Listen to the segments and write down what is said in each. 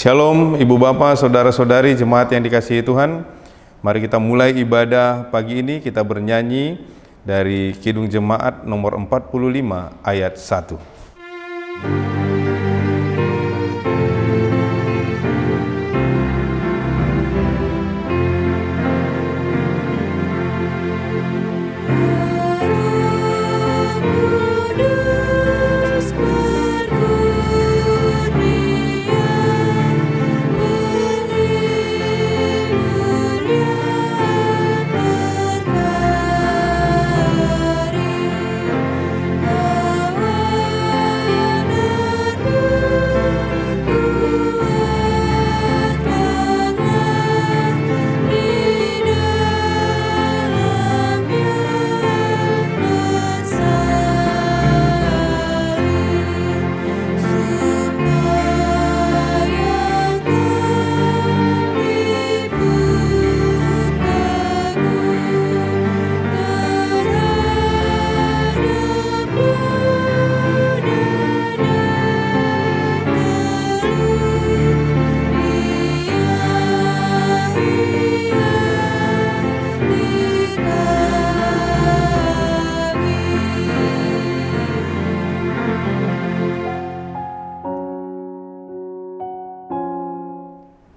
Shalom Ibu Bapak, Saudara-saudari jemaat yang dikasihi Tuhan. Mari kita mulai ibadah pagi ini. Kita bernyanyi dari Kidung Jemaat nomor 45 ayat 1.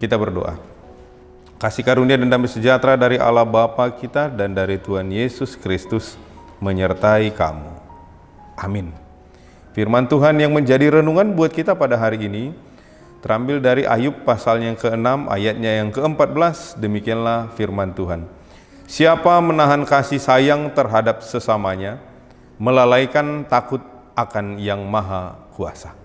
Kita berdoa. Kasih karunia dan damai sejahtera dari Allah Bapa kita dan dari Tuhan Yesus Kristus menyertai kamu. Amin. Firman Tuhan yang menjadi renungan buat kita pada hari ini terambil dari Ayub pasal yang ke-6 ayatnya yang ke-14. Demikianlah firman Tuhan. Siapa menahan kasih sayang terhadap sesamanya, melalaikan takut akan Yang Maha Kuasa.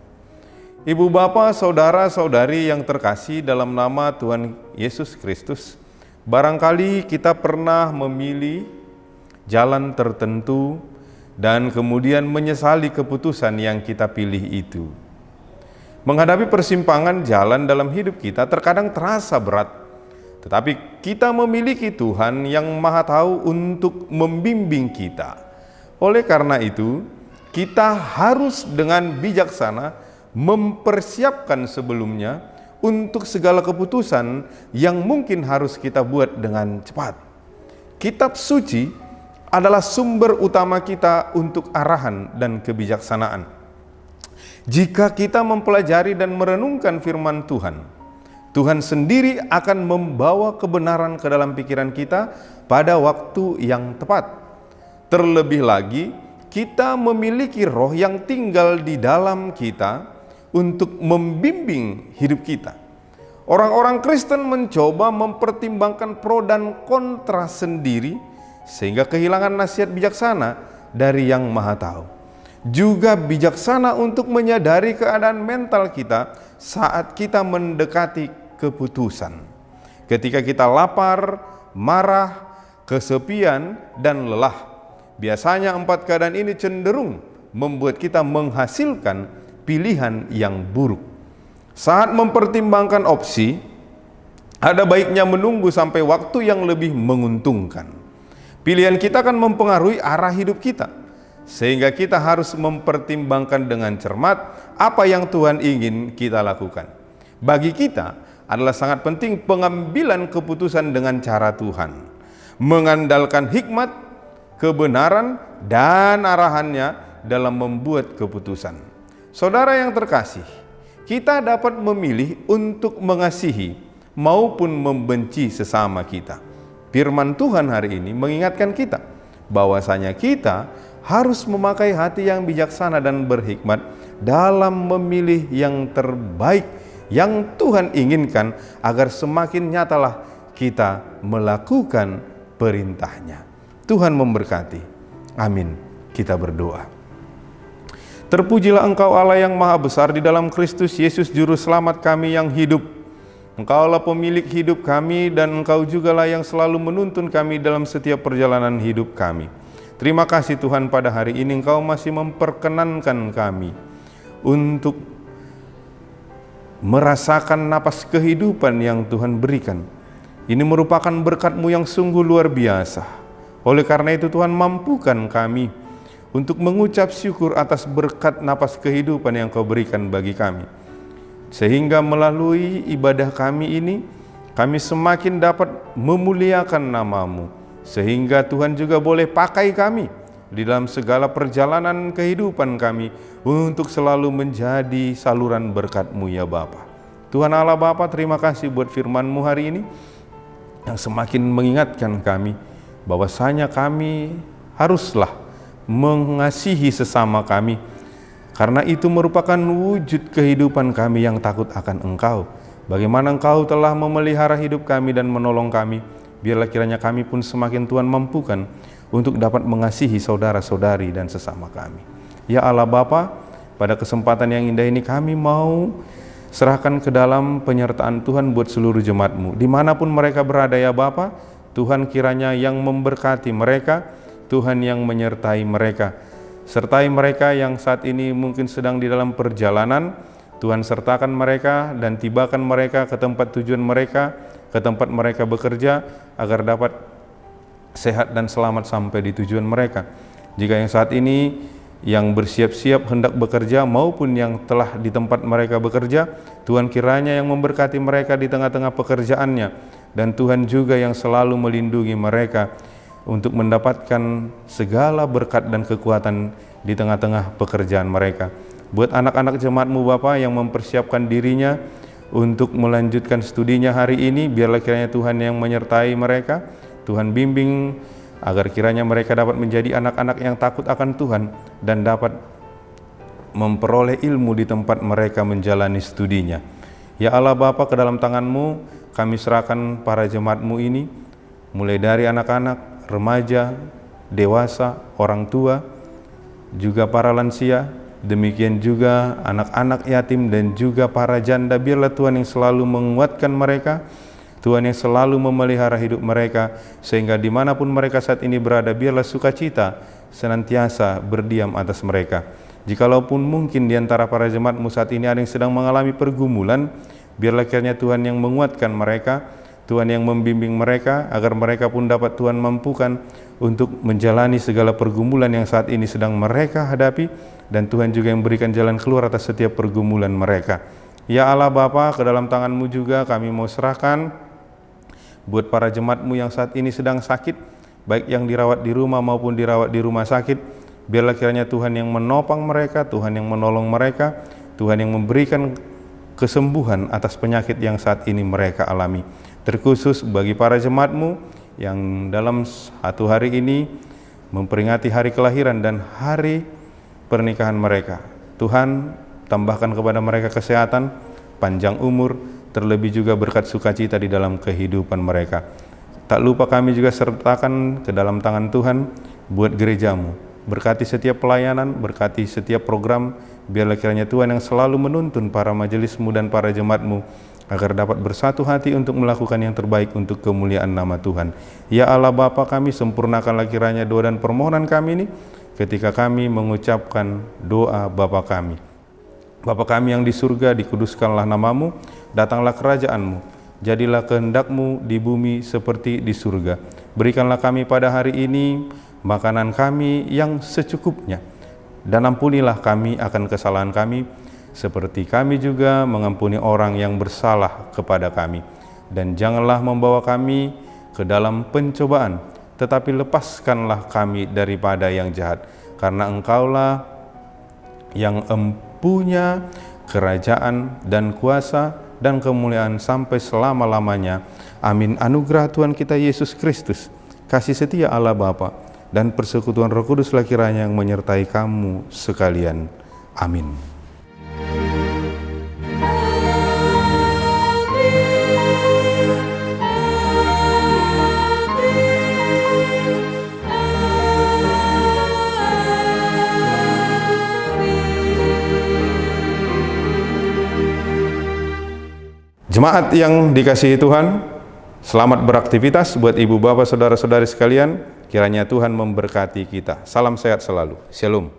Ibu Bapak, Saudara-saudari yang terkasih dalam nama Tuhan Yesus Kristus, barangkali kita pernah memilih jalan tertentu dan kemudian menyesali keputusan yang kita pilih itu. Menghadapi persimpangan jalan dalam hidup kita terkadang terasa berat, tetapi kita memiliki Tuhan yang Maha Tahu untuk membimbing kita. Oleh karena itu, kita harus dengan bijaksana mempersiapkan sebelumnya untuk segala keputusan yang mungkin harus kita buat dengan cepat. Kitab suci adalah sumber utama kita untuk arahan dan kebijaksanaan. Jika kita mempelajari dan merenungkan firman Tuhan, Tuhan sendiri akan membawa kebenaran ke dalam pikiran kita pada waktu yang tepat. Terlebih lagi, kita memiliki roh yang tinggal di dalam kita untuk membimbing hidup kita. Orang-orang Kristen mencoba mempertimbangkan pro dan kontra sendiri sehingga kehilangan nasihat bijaksana dari Yang Maha Tahu. Juga bijaksana untuk menyadari keadaan mental kita saat kita mendekati keputusan. Ketika kita lapar, marah, kesepian, dan lelah. Biasanya 4 keadaan ini cenderung membuat kita menghasilkan pilihan yang buruk. Saat mempertimbangkan opsi, ada baiknya menunggu sampai waktu yang lebih menguntungkan. Pilihan kita akan mempengaruhi arah hidup kita, sehingga kita harus mempertimbangkan dengan cermat apa yang Tuhan ingin kita lakukan. Bagi kita adalah sangat penting pengambilan keputusan dengan cara Tuhan, mengandalkan hikmat, kebenaran, dan arahannya dalam membuat keputusan. Saudara yang terkasih, kita dapat memilih untuk mengasihi maupun membenci sesama kita. Firman Tuhan hari ini mengingatkan kita bahwasanya kita harus memakai hati yang bijaksana dan berhikmat dalam memilih yang terbaik yang Tuhan inginkan agar semakin nyatalah kita melakukan perintahnya. Tuhan memberkati. Amin. Kita berdoa. Terpujilah Engkau Allah yang Maha Besar di dalam Kristus Yesus Juru Selamat kami yang hidup. Engkaulah pemilik hidup kami dan Engkau jugalah yang selalu menuntun kami dalam setiap perjalanan hidup kami. Terima kasih Tuhan, pada hari ini Engkau masih memperkenankan kami untuk merasakan napas kehidupan yang Tuhan berikan. Ini merupakan berkat-Mu yang sungguh luar biasa. Oleh karena itu Tuhan, mampukan kami untuk mengucap syukur atas berkat napas kehidupan yang Kau berikan bagi kami. sehingga melalui ibadah kami ini, kami semakin dapat memuliakan nama-Mu, sehingga Tuhan juga boleh pakai kami di dalam segala perjalanan kehidupan kami untuk selalu menjadi saluran berkat-Mu ya Bapa. Tuhan Allah Bapa, terima kasih buat firman-Mu hari ini yang semakin mengingatkan kami bahwasanya kami haruslah mengasihi sesama kami, karena itu merupakan wujud kehidupan kami yang takut akan Engkau. Bagaimana Engkau telah memelihara hidup kami dan menolong kami, biarlah kiranya kami pun semakin Tuhan mampukan untuk dapat mengasihi saudara-saudari dan sesama kami. Ya Allah Bapa, pada kesempatan yang indah ini kami mau serahkan ke dalam penyertaan Tuhan buat seluruh jemaat-Mu, dimanapun mereka berada ya Bapa. Tuhan kiranya yang memberkati mereka, Tuhan yang menyertai mereka. Sertai mereka yang saat ini mungkin sedang di dalam perjalanan, Tuhan sertakan mereka dan tibakan mereka ke tempat tujuan mereka, ke tempat mereka bekerja, agar dapat sehat dan selamat sampai di tujuan mereka. Jika yang saat ini yang bersiap-siap hendak bekerja maupun yang telah di tempat mereka bekerja, Tuhan kiranya yang memberkati mereka di tengah-tengah pekerjaannya, dan Tuhan juga yang selalu melindungi mereka untuk mendapatkan segala berkat dan kekuatan di tengah-tengah pekerjaan mereka. Buat anak-anak jemaat-Mu Bapa yang mempersiapkan dirinya untuk melanjutkan studinya hari ini, biarlah kiranya Tuhan yang menyertai mereka, Tuhan bimbing agar kiranya mereka dapat menjadi anak-anak yang takut akan Tuhan dan dapat memperoleh ilmu di tempat mereka menjalani studinya. Ya Allah Bapa, ke dalam tangan-Mu kami serahkan para jemaat-Mu ini, mulai dari anak-anak, remaja, dewasa, orang tua, juga para lansia, demikian juga anak-anak yatim dan juga para janda. Biarlah Tuhan yang selalu menguatkan mereka, Tuhan yang selalu memelihara hidup mereka, sehingga dimanapun mereka saat ini berada, biarlah sukacita senantiasa berdiam atas mereka. Jikalaupun mungkin di antara para jemaat-Mu saat ini ada yang sedang mengalami pergumulan, biarlah kiranya Tuhan yang menguatkan mereka, Tuhan yang membimbing mereka, agar mereka pun dapat Tuhan mampukan untuk menjalani segala pergumulan yang saat ini sedang mereka hadapi, dan Tuhan juga yang berikan jalan keluar atas setiap pergumulan mereka. Ya Allah Bapa, ke dalam tangan-Mu juga kami mau serahkan buat para jemaat-Mu yang saat ini sedang sakit, baik yang dirawat di rumah maupun dirawat di rumah sakit. Biarlah kiranya Tuhan yang menopang mereka, Tuhan yang menolong mereka, Tuhan yang memberikan kesembuhan atas penyakit yang saat ini mereka alami. Terkhusus bagi para jemaat-Mu yang dalam satu hari ini memperingati hari kelahiran dan hari pernikahan mereka, Tuhan tambahkan kepada mereka kesehatan, panjang umur, terlebih juga berkat sukacita di dalam kehidupan mereka. Tak lupa kami juga sertakan ke dalam tangan Tuhan buat gereja-Mu. Berkati setiap pelayanan, berkati setiap program, biarlah kiranya Tuhan yang selalu menuntun para majelis-Mu dan para jemaat-Mu agar dapat bersatu hati untuk melakukan yang terbaik untuk kemuliaan nama Tuhan. Ya Allah Bapa kami, sempurnakanlah kiranya doa dan permohonan kami ini ketika kami mengucapkan doa Bapa kami. Bapa kami yang di surga, dikuduskanlah nama-Mu, datanglah kerajaan-Mu, jadilah kehendak-Mu di bumi seperti di surga. Berikanlah kami pada hari ini makanan kami yang secukupnya, dan ampunilah kami akan kesalahan kami, seperti kami juga mengampuni orang yang bersalah kepada kami. Dan janganlah membawa kami ke dalam pencobaan, tetapi lepaskanlah kami daripada yang jahat, karena Engkaulah yang empunya kerajaan dan kuasa dan kemuliaan sampai selama-lamanya. Amin. Anugerah Tuhan kita Yesus Kristus, kasih setia Allah Bapa, dan persekutuan Roh Kuduslah kiranya yang menyertai kamu sekalian. Amin. Jemaat yang dikasihi Tuhan, selamat beraktivitas buat ibu bapak saudara-saudari sekalian. Kiranya Tuhan memberkati kita. Salam sehat selalu. Shalom.